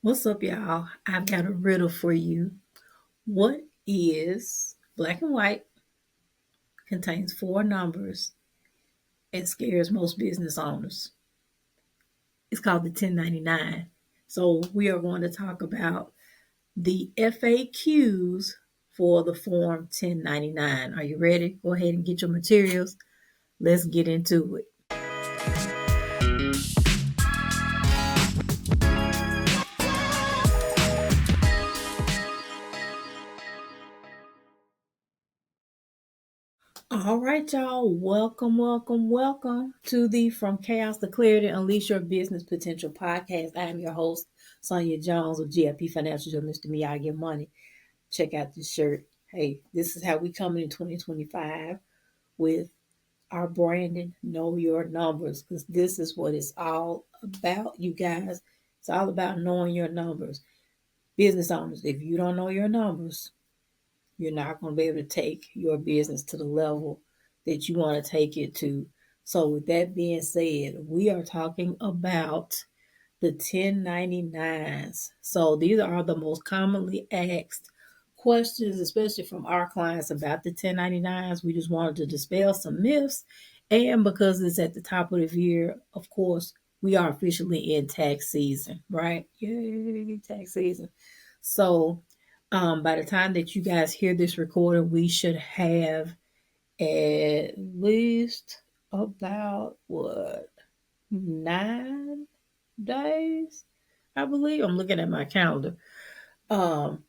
What's up, y'all? I've got a riddle for you. What is black and white, contains four numbers, and scares most business owners? It's called the 1099. So, we are going to talk about the FAQs for the Form 1099. Are you ready? Go ahead and get your materials. Let's get into it. All right, y'all. Welcome to the From Chaos to Clarity Unleash Your Business Potential podcast. I am your host, Sonia Jones of GFP Financial Journalist to Miyagi Money. Check out this shirt. Hey, this is how we coming in 2025 with our branding. Know your numbers, because this is what it's all about, you guys. It's all about knowing your numbers. Business owners, if you don't know your numbers, you're not going to be able to take your business to the level that you want to take it to. So, with that being said, we are talking about the 1099s. So, these are the most commonly asked questions, especially from our clients about the 1099s. We just wanted to dispel some myths. And because it's at the top of the year, of course, we are officially in tax season, right? Yay, tax season. So, by the time that you guys hear this recording, we should have at least about 9 days, I believe. I'm looking at my calendar. Um,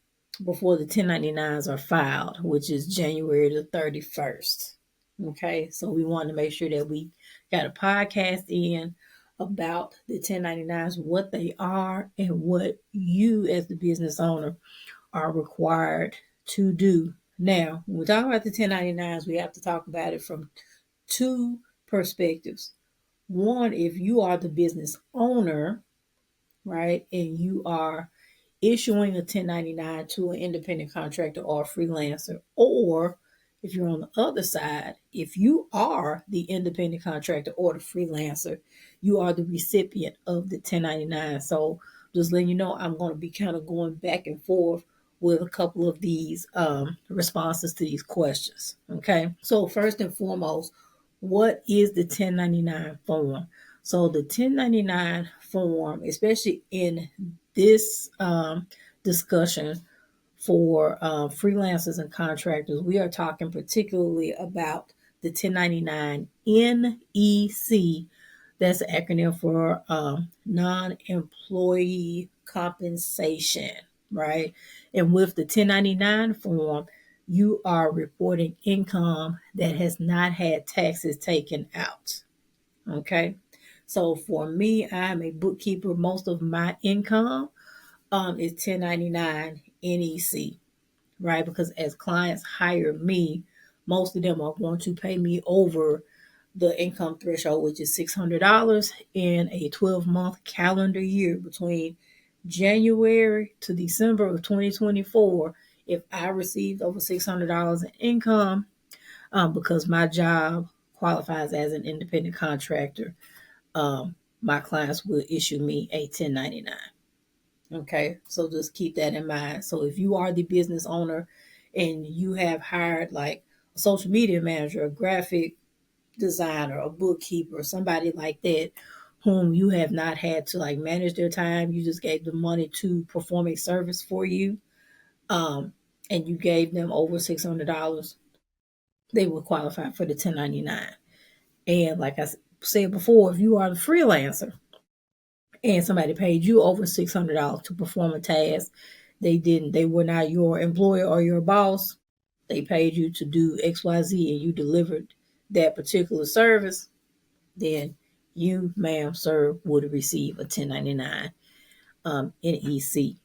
Before the 1099s are filed, which is January the 31st. Okay, so we want to make sure that we got a podcast in about the 1099s, what they are, and what you as the business owner are required to do. Now, when we talk about the 1099s, we have to talk about it from two perspectives. One, if you are the business owner, right, and you are issuing a 1099 to an independent contractor or a freelancer, or if you're on the other side, if you are the independent contractor or the freelancer, you are the recipient of the 1099. So just letting you know, I'm going to be kind of going back and forth with a couple of these responses to these questions. Okay. So first and foremost, what is the 1099 form? So the 1099 form, especially in this discussion for freelancers and contractors, we are talking particularly about the 1099 NEC. That's an acronym for non-employee compensation, right? And with the 1099 form, you are reporting income that has not had taxes taken out. Okay. So for me, I'm a bookkeeper. Most of my income is 1099 NEC, right? Because as clients hire me, most of them are going to pay me over the income threshold, which is $600 in a 12-month calendar year between January to December of 2024. If I received over $600 in income, because my job qualifies as an independent contractor, my clients will issue me a 1099. Okay, so just keep that in mind. So if you are the business owner and you have hired like a social media manager, a graphic designer, a bookkeeper, somebody like that, whom you have not had to like manage their time, you just gave them money to perform a service for you, um, and you gave them over $600, they will qualify for the 1099. And like I said before, if you are the freelancer and somebody paid you over $600 to perform a task, they were not your employer or your boss. They paid you to do XYZ and you delivered that particular service, then you, ma'am, sir, would receive a 1099 NEC.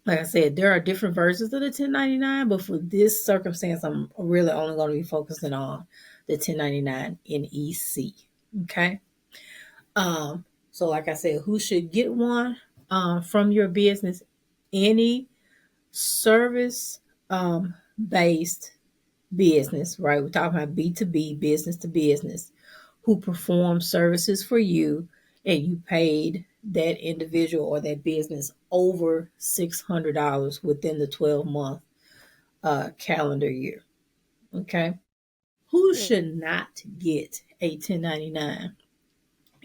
Like I said, there are different versions of the 1099, but for this circumstance, I'm really only going to be focusing on the 1099 NEC. Okay. So like I said, who should get one from your business? Any service based business, right? We're talking about B2B, business to business, who perform services for you and you paid that individual or that business over $600 within the 12-month calendar year. Okay. Who should not get a 1099?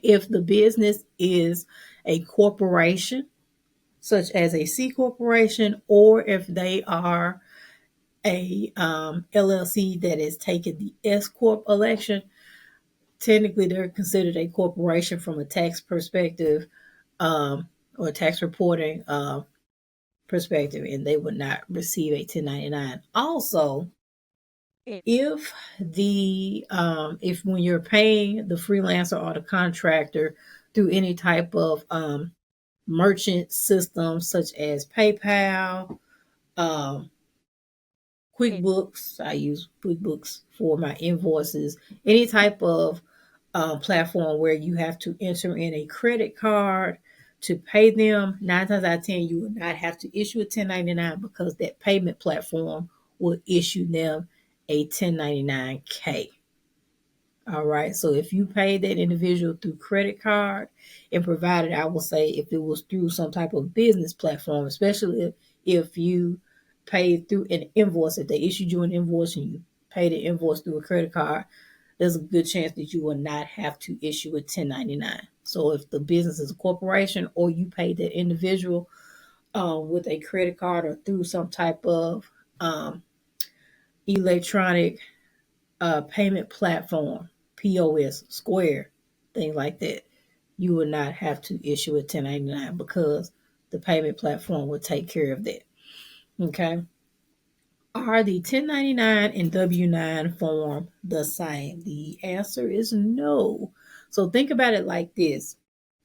If the business is a corporation, such as a C corporation, or if they are a LLC that has taken the S corp election, technically they're considered a corporation from a tax perspective, or tax reporting perspective, and they would not receive a 1099. Also, if if when you're paying the freelancer or the contractor through any type of merchant system such as PayPal, um, QuickBooks. I use QuickBooks for my invoices. Any type of platform where you have to enter in a credit card to pay them, 9 times out of 10, you will not have to issue a 1099 because that payment platform will issue them a 1099K. All right. So if you pay that individual through credit card, and provided, I will say, if it was through some type of business platform, especially if you paid through an invoice, if they issued you an invoice and you paid the invoice through a credit card, there's a good chance that you will not have to issue a 1099. So if the business is a corporation or you paid that individual with a credit card or through some type of electronic payment platform, POS, Square, things like that, you will not have to issue a 1099 because the payment platform will take care of that. Okay. Are the 1099 and W-9 form the same? The answer is no. So think about it like this.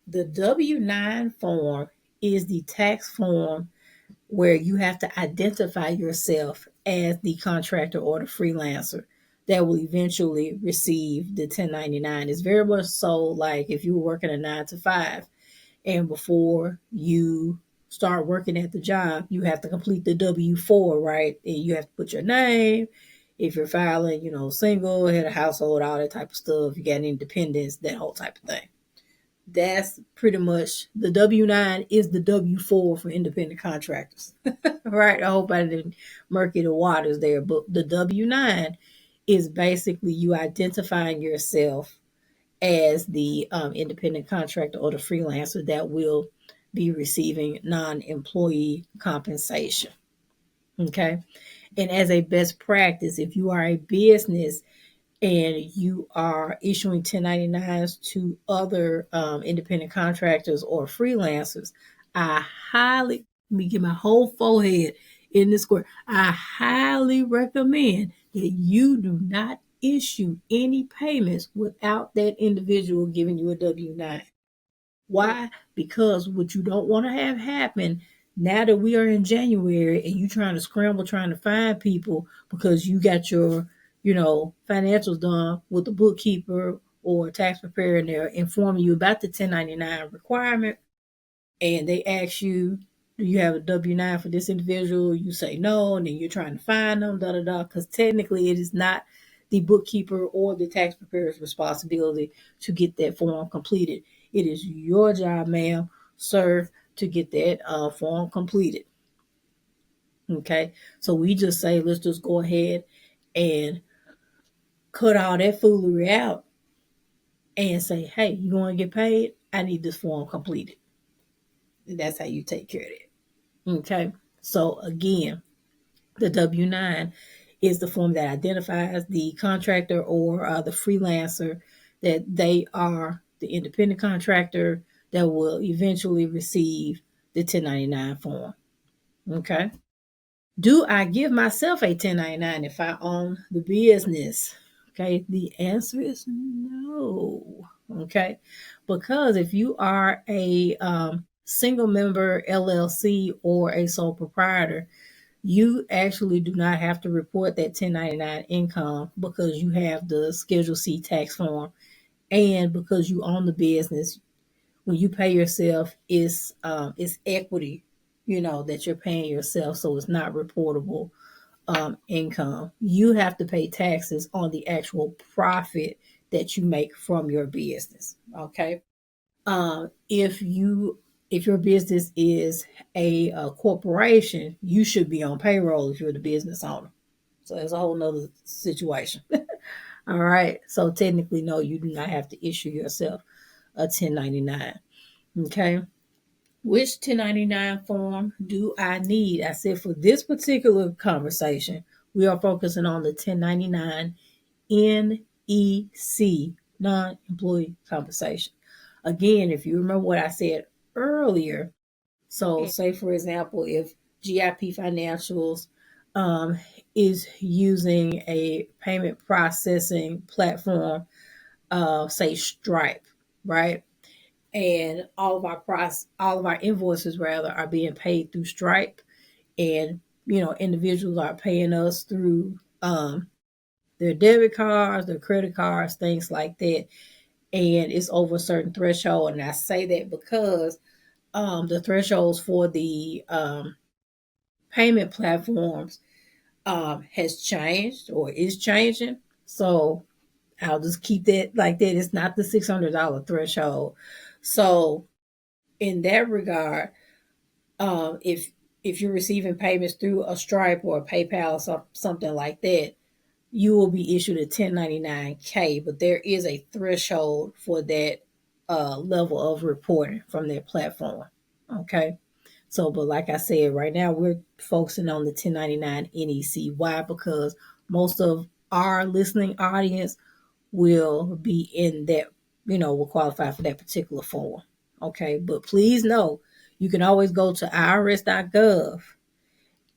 The W-9 form is the tax form where you have to identify yourself as the contractor or the freelancer that will eventually receive the 1099. It's very much so like if you were working a 9 to 5, and before you start working at the job, you have to complete the W-4, right? And you have to put your name, if you're filing, single, head of household, all that type of stuff, you got any dependents, that whole type of thing. That's pretty much the W-9 is the W-4 for independent contractors. Right? I hope I didn't murky the waters there, but the W-9 is basically you identifying yourself as the independent contractor or the freelancer that will be receiving non-employee compensation. Okay. And as a best practice, if you are a business and you are issuing 1099s to other independent contractors or freelancers, I highly, let me get my whole forehead in the square. I highly recommend that you do not issue any payments without that individual giving you a W-9. Why? Because what you don't want to have happen now that we are in January and you trying to scramble trying to find people because you got your, financials done with the bookkeeper or tax preparer and they're informing you about the 1099 requirement and they ask you, do you have a W-9 for this individual? You say no, and then you're trying to find them, da da da, because technically it is not the bookkeeper or the tax preparer's responsibility to get that form completed. It is your job, ma'am, sir, to get that form completed. Okay, so we just say, let's just go ahead and cut all that foolery out and say, hey, you want to get paid? I need this form completed. And that's how you take care of it. Okay, so again, the W-9 is the form that identifies the contractor or the freelancer that they are the independent contractor that will eventually receive the 1099 form. Okay. Do I give myself a 1099 if I own the business? Okay. The answer is no. Okay. Because if you are a single member LLC or a sole proprietor, you actually do not have to report that 1099 income because you have the Schedule C tax form and because you own the business. When you pay yourself, it's equity, that you're paying yourself, so it's not reportable income. You have to pay taxes on the actual profit that you make from your business. Okay. If your business is a corporation, you should be on payroll if you're the business owner. So that's a whole nother situation. All right. So technically, no, you do not have to issue yourself a 1099. Okay. Which 1099 form do I need? I said for this particular conversation, we are focusing on the 1099 NEC, non employee compensation. Again, if you remember what I said earlier, so say for example, if GIP Financials um, is using a payment processing platform, say Stripe, right? And all of our invoices rather are being paid through Stripe, and individuals are paying us through their debit cards, their credit cards, things like that, and it's over a certain threshold. And I say that because the thresholds for the payment platforms has changed or is changing. So I'll just keep that like that. It's not the $600 threshold. So in that regard, if you're receiving payments through a Stripe or a PayPal or something like that, you will be issued a 1099K, but there is a threshold for that level of reporting from their platform. Okay. So, but like I said, right now we're focusing on the 1099 NEC. Why? Because most of our listening audience will be in that, will qualify for that particular form. Okay. But please know you can always go to irs.gov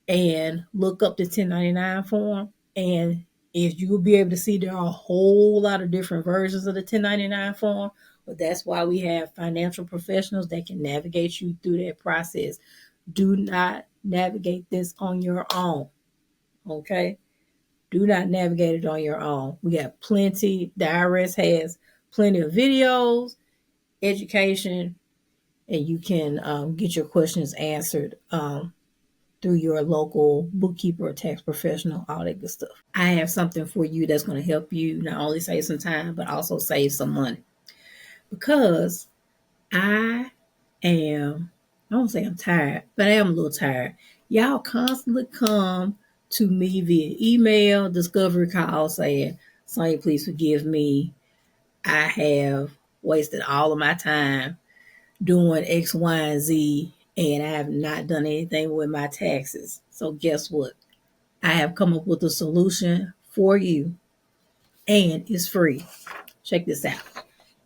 and look up the 1099 form. And if you will be able to see there are a whole lot of different versions of the 1099 form, but that's why we have financial professionals that can navigate you through that process. Do not navigate this on your own. Okay? Do not navigate it on your own. We have plenty, the IRS has plenty of videos, education, and you can get your questions answered through your local bookkeeper or tax professional, all that good stuff. I have something for you that's going to help you not only save some time, but also save some money. Because I am, I don't say I'm tired, but I am a little tired. Y'all constantly come to me via email, discovery call saying, Sonya, please forgive me. I have wasted all of my time doing X, Y, and Z, and I have not done anything with my taxes. So guess what? I have come up with a solution for you, and it's free. Check this out.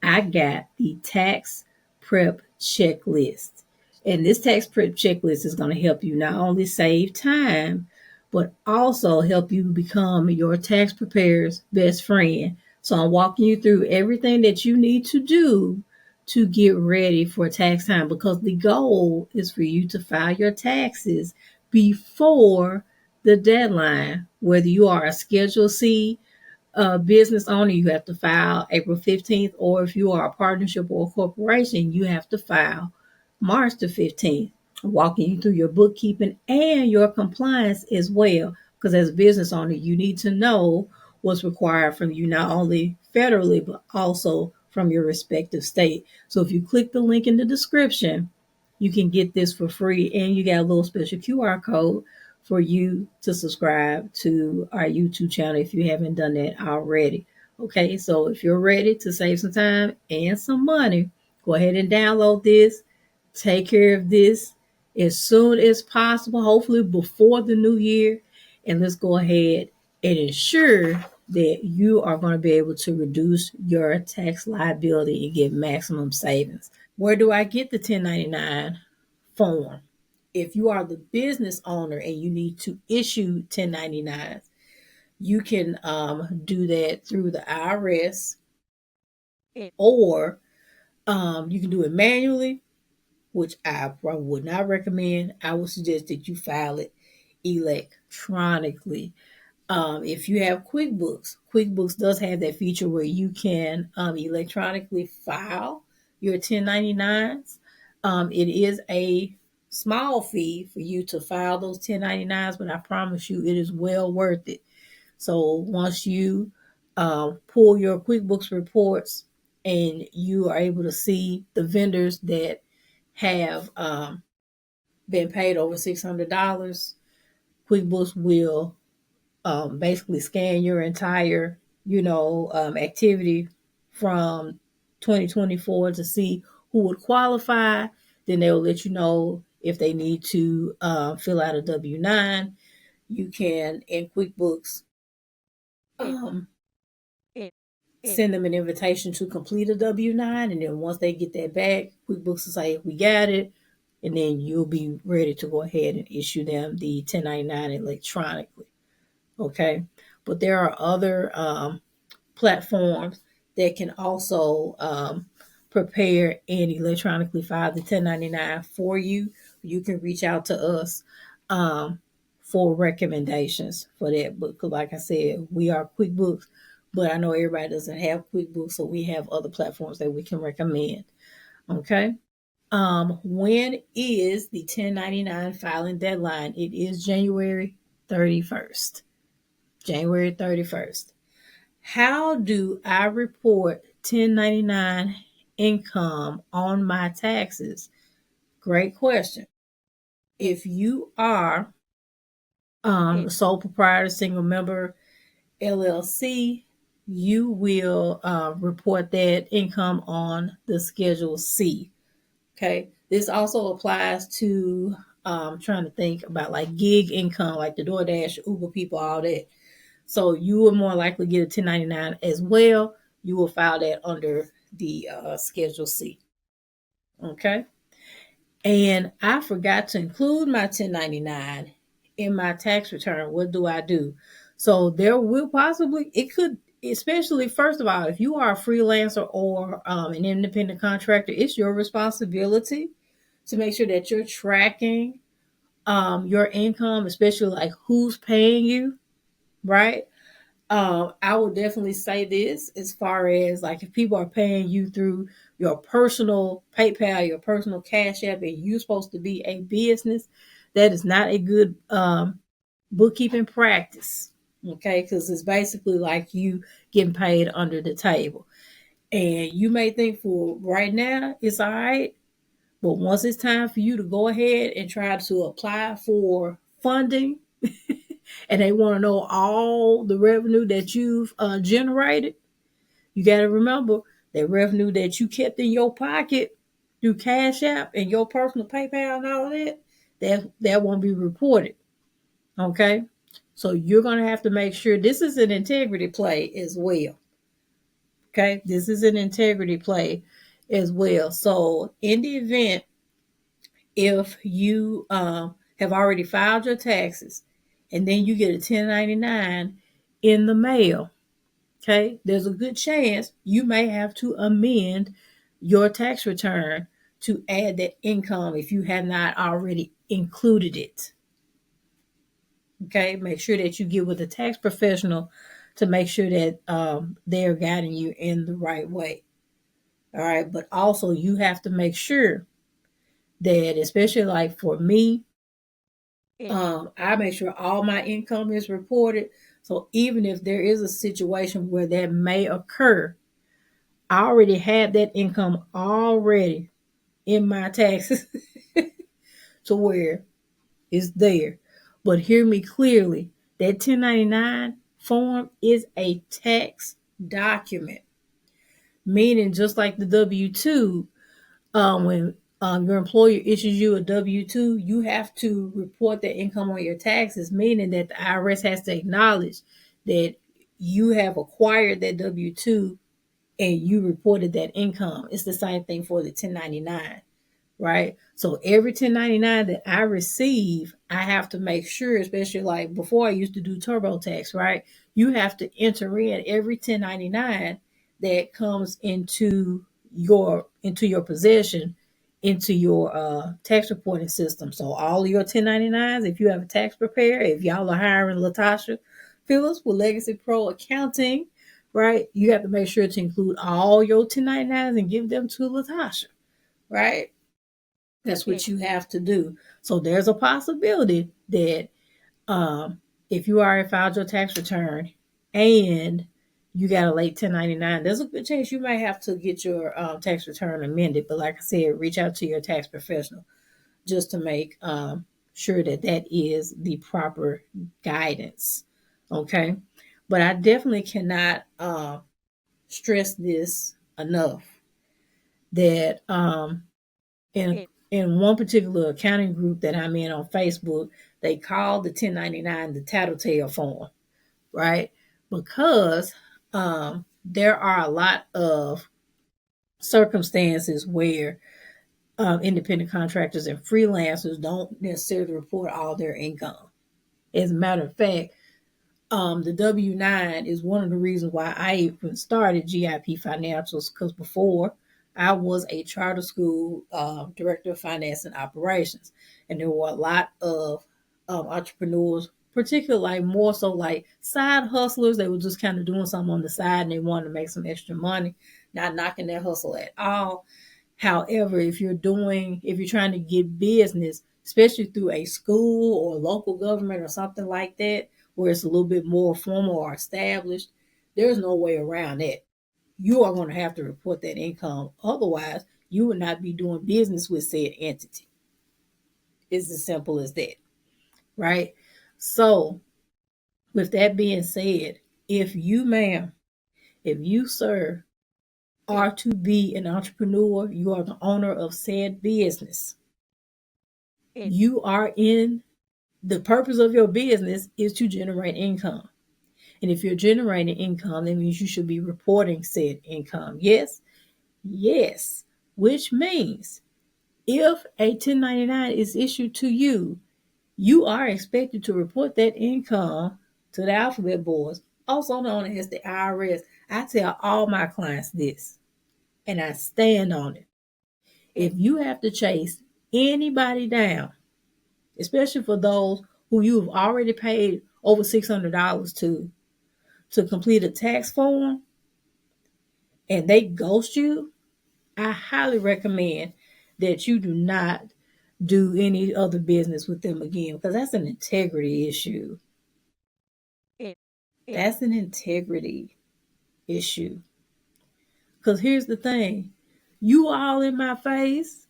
I got the tax prep checklist. And this tax prep checklist is going to help you not only save time, but also help you become your tax preparer's best friend. So I'm walking you through everything that you need to do to get ready for tax time, because the goal is for you to file your taxes before the deadline, whether you are a Schedule C business owner, you have to file April 15th, or if you are a partnership or a corporation, you have to file March the 15th, walking you through your bookkeeping and your compliance as well. Because as a business owner, you need to know what's required from you, not only federally, but also from your respective state. So if you click the link in the description, you can get this for free, and you got a little special QR code for you to subscribe to our YouTube channel if you haven't done that already. Okay, so if you're ready to save some time and some money, go ahead and download this. Take care of this as soon as possible, hopefully before the new year. And let's go ahead and ensure that you are going to be able to reduce your tax liability and get maximum savings. Where do I get the 1099 form? If you are the business owner and you need to issue 1099s, you can do that through the IRS, or you can do it manually, which I probably would not recommend. I would suggest that you file it electronically. If you have QuickBooks, QuickBooks does have that feature where you can electronically file your 1099s. It is a small fee for you to file those 1099s, but I promise you it is well worth it. So once you pull your QuickBooks reports and you are able to see the vendors that have been paid over $600. QuickBooks will basically scan your entire, activity from 2024 to see who would qualify. Then they'll let you know if they need to fill out a W-9. You can, in QuickBooks, um, send them an invitation to complete a W-9. And then once they get that back, QuickBooks will say, we got it. And then you'll be ready to go ahead and issue them the 1099 electronically. Okay. But there are other platforms that can also prepare and electronically file the 1099 for you. You can reach out to us um, for recommendations for that. But like I said, we are QuickBooks, but I know everybody doesn't have QuickBooks, so we have other platforms that we can recommend. Okay. When is the 1099 filing deadline? It is January 31st. January 31st. How do I report 1099 income on my taxes? Great question. If you are sole proprietor, single member, LLC, you will report that income on the Schedule C. Okay. This also applies to trying to think about like gig income, like the DoorDash, Uber people, all that. So you will more likely get a 1099 as well. You will file that under the Schedule C. Okay. And I forgot to include my 1099 in my tax return. What do I do? So there will possibly, it could, especially first of all, if you are a freelancer or an independent contractor, it's your responsibility to make sure that you're tracking your income, especially like who's paying you, right? I would definitely say this as far as like if people are paying you through your personal PayPal, your personal Cash App, and you're supposed to be a business, that is not a good bookkeeping practice. Okay, because it's basically like you getting paid under the table. And you may think for right now it's all right, but once it's time for you to go ahead and try to apply for funding, and they want to know all the revenue that you've generated, you got to remember that revenue that you kept in your pocket through Cash App and your personal PayPal and all that won't be reported. Okay, so you're going to have to make sure this is an integrity play as well. Okay, this is an integrity play as well. So in the event if you have already filed your taxes and then you get a 1099 in the mail, okay, there's a good chance you may have to amend your tax return to add that income if you have not already included it. Okay, make sure that you get with a tax professional to make sure that they're guiding you in the right way. All right, but also you have to make sure that, especially like for me, I make sure all my income is reported. So even if there is a situation where that may occur, I already have that income already in my taxes to where it's there. But hear me clearly, that 1099 form is a tax document, meaning just like the W-2, when your employer issues you a W-2, you have to report that income on your taxes, meaning that the IRS has to acknowledge that you have acquired that W-2 and you reported that income. It's the same thing for the 1099, right? So every 1099 that I receive, I have to make sure, especially like before I used to do TurboTax, right? You have to enter in every 1099 that comes into your possession into your tax reporting system. So all of your 1099s, if you have a tax preparer, if y'all are hiring Latasha Phillips with Legacy Pro Accounting, right? You have to make sure to include all your 1099s and give them to Latasha, right? That's what you have to do. So there's a possibility that if you already filed your tax return and you got a late 1099, there's a good chance you might have to get your tax return amended. But like I said, reach out to your tax professional just to make sure that that is the proper guidance. Okay. But I definitely cannot stress this enough that in in one particular accounting group that I'm in on Facebook, they call the 1099 the tattletale form, right? Because there are a lot of circumstances where independent contractors and freelancers don't necessarily report all their income. As a matter of fact, the W 9 is one of the reasons why I even started GIP Financials, because before I was a charter school director of finance and operations. And there were a lot of entrepreneurs, particularly like more so like side hustlers. They were just kind of doing something on the side and they wanted to make some extra money, not knocking their hustle at all. However, if you're trying to get business, especially through a school or local government or something like that, where it's a little bit more formal or established, there's no way around that. You are going to have to report that income. Otherwise, you would not be doing business with said entity. It's as simple as that, right? So, with that being said, if you, ma'am, if you, sir, are to be an entrepreneur, you are the owner of said business. You are in the purpose of your business is to generate income. And if you're generating income, that means you should be reporting said income. Yes, yes. Which means if a 1099 is issued to you, you are expected to report that income to the alphabet boards, also known as the IRS. I tell all my clients this, and I stand on it. If you have to chase anybody down, especially for those who you've already paid over $600 to complete a tax form, and they ghost you, I highly recommend that you do not do any other business with them again, because that's an integrity issue. That's an integrity issue. Because here's the thing, you all in my face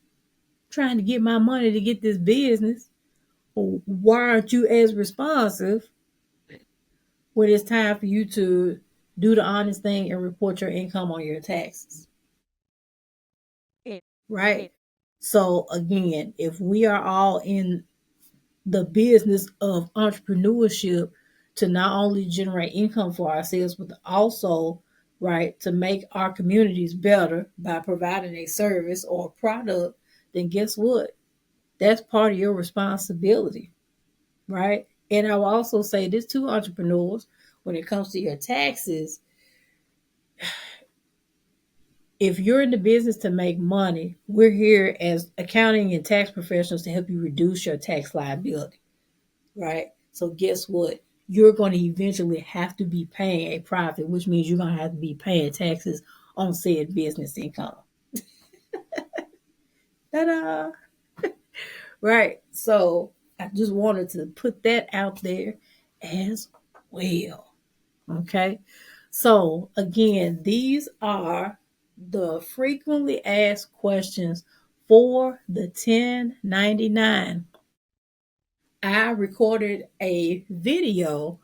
trying to get my money to get this business. Why aren't you as responsive when it's time for you to do the honest thing and report your income on your taxes? Right? So, again, if we are all in the business of entrepreneurship to not only generate income for ourselves, but also, right, to make our communities better by providing a service or a product, then guess what? That's part of your responsibility, right? And I will also say this to entrepreneurs when it comes to your taxes. If you're in the business to make money, we're here as accounting and tax professionals to help you reduce your tax liability, right? So guess what? You're going to eventually have to be paying a profit, which means you're going to have to be paying taxes on said business income. Ta-da! Right. So I just wanted to put that out there as well. Okay. So again, these are the frequently asked questions for the 1099. I recorded a video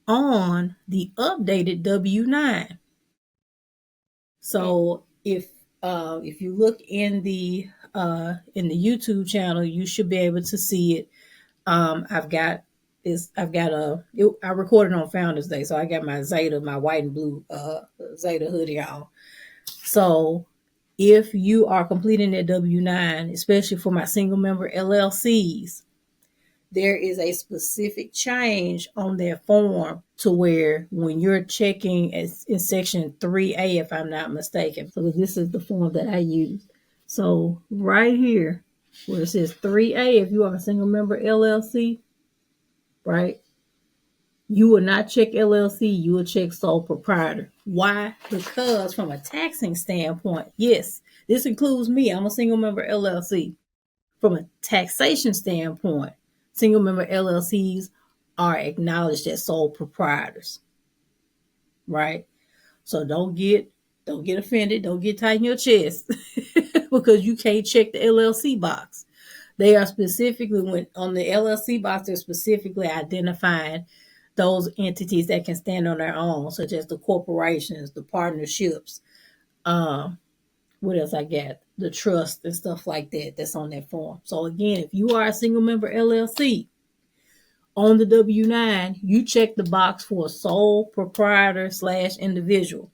on the updated W-9. So if you look in the YouTube channel, you should be able to see it. I've got I recorded on Founders Day, so I got my white and blue Zeta hoodie on. So if you are completing that W-9, especially for my single member LLCs, there is a specific change on that form to where when you're checking in section 3A, if I'm not mistaken, so this is the form that I use. So right here, where it says 3A, if you are a single member LLC, right, you will not check LLC, you will check sole proprietor. Why? Because from a taxing standpoint, yes, this includes me. I'm a single member LLC. From a taxation standpoint, single member LLCs are acknowledged as sole proprietors, right? So don't get offended. Don't get tight in your chest because you can't check the LLC box. They are specifically when on the LLC box, they're specifically identifying those entities that can stand on their own, such as the corporations, the partnerships, um, what else I got? The trust and stuff like that that's on that form. So again, if you are a single member LLC on the W-9, you check the box for a sole proprietor / individual.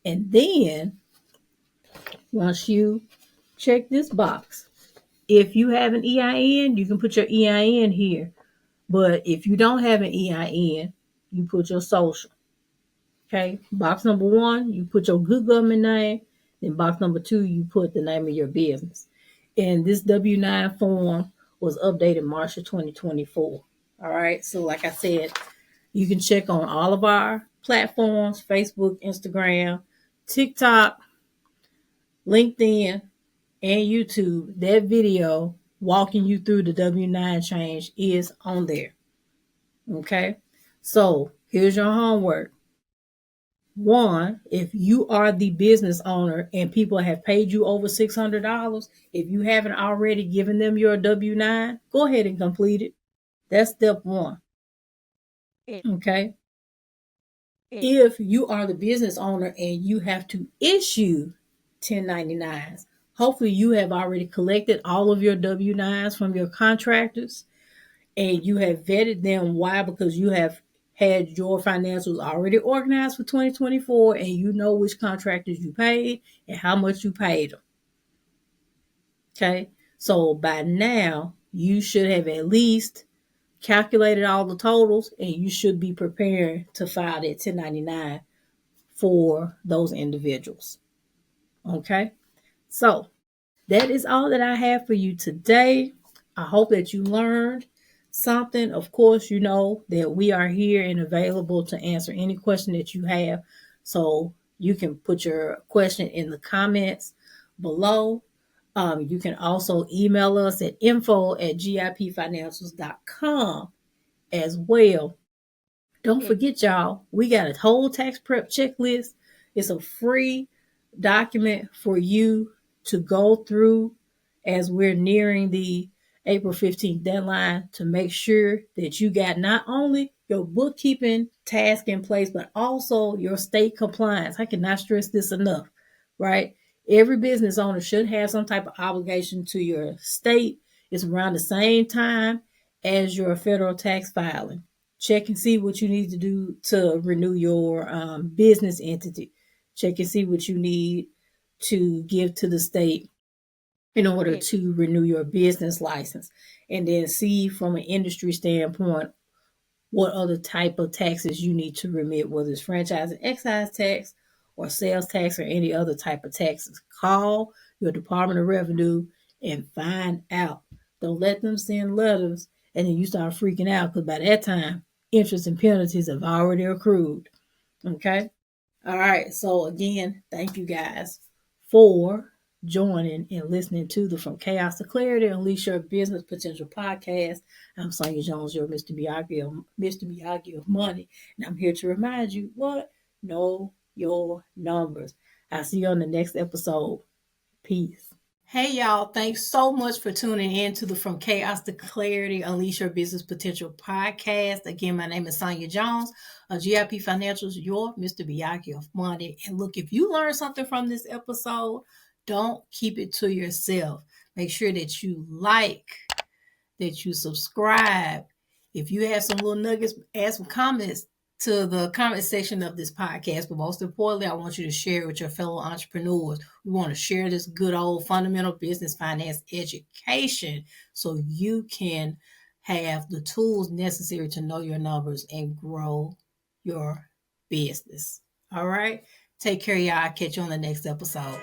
And then once you check this box, if you have an EIN, you can put your EIN here. But if you don't have an EIN, you put your social. Okay. Box number 1, you put your good government name. Then box number 2, you put the name of your business. And this W-9 form was updated March of 2024. All right. So like I said, you can check on all of our platforms, Facebook, Instagram, TikTok, LinkedIn, and YouTube. That video walking you through the W-9 change is on there. Okay. So here's your homework. 1, if you are the business owner and people have paid you over $600, if you haven't already given them your W-9, go ahead and complete it. That's step 1. Okay. If you are the business owner and you have to issue 1099s, hopefully you have already collected all of your W-9s from your contractors and you have vetted them. Why? Because you have had your financials already organized for 2024 and you know which contractors you paid and how much you paid them. Okay. So by now, you should have at least calculated all the totals and you should be preparing to file that 1099 for those individuals. Okay. So that is all that I have for you today. I hope that you learned something. Of course, you know that we are here and available to answer any question that you have. So you can put your question in the comments below. You can also email us at info@gipfinancials.com as well. Don't forget, y'all, we got a whole tax prep checklist. It's a free document for you to go through as we're nearing the April 15th deadline to make sure that you got not only your bookkeeping task in place, but also your state compliance. I cannot stress this enough, right? Every business owner should have some type of obligation to your state. It's around the same time as your federal tax filing. Check and see what you need to do to renew your business entity. Check and see what you need to give to the state in order to renew your business license. And then see from an industry standpoint what other type of taxes you need to remit, whether it's franchise and excise tax or sales tax or any other type of taxes. Call your Department of Revenue and find out. Don't let them send letters and then you start freaking out because by that time, interest and penalties have already accrued. Okay? All right. So again, thank you guys for joining and listening to the From Chaos to Clarity Unleash Your Business Potential podcast. I'm Sonia Jones, your Mr. Miyagi of money. And I'm here to remind you what? Know your numbers. I'll see you on the next episode. Peace. Hey y'all, thanks so much for tuning in to the From Chaos to Clarity Unleash Your Business Potential podcast. Again, my name is Sonia Jones of GIP Financials, your Mr. Miyagi of money. And look, if you learned something from this episode, don't keep it to yourself. Make sure that you like, that you subscribe. If you have some little nuggets, add some comments to the comment section of this podcast. But most importantly, I want you to share it with your fellow entrepreneurs. We want to share this good old fundamental business finance education so you can have the tools necessary to know your numbers and grow your business. All right. Take care, y'all. I'll catch you on the next episode.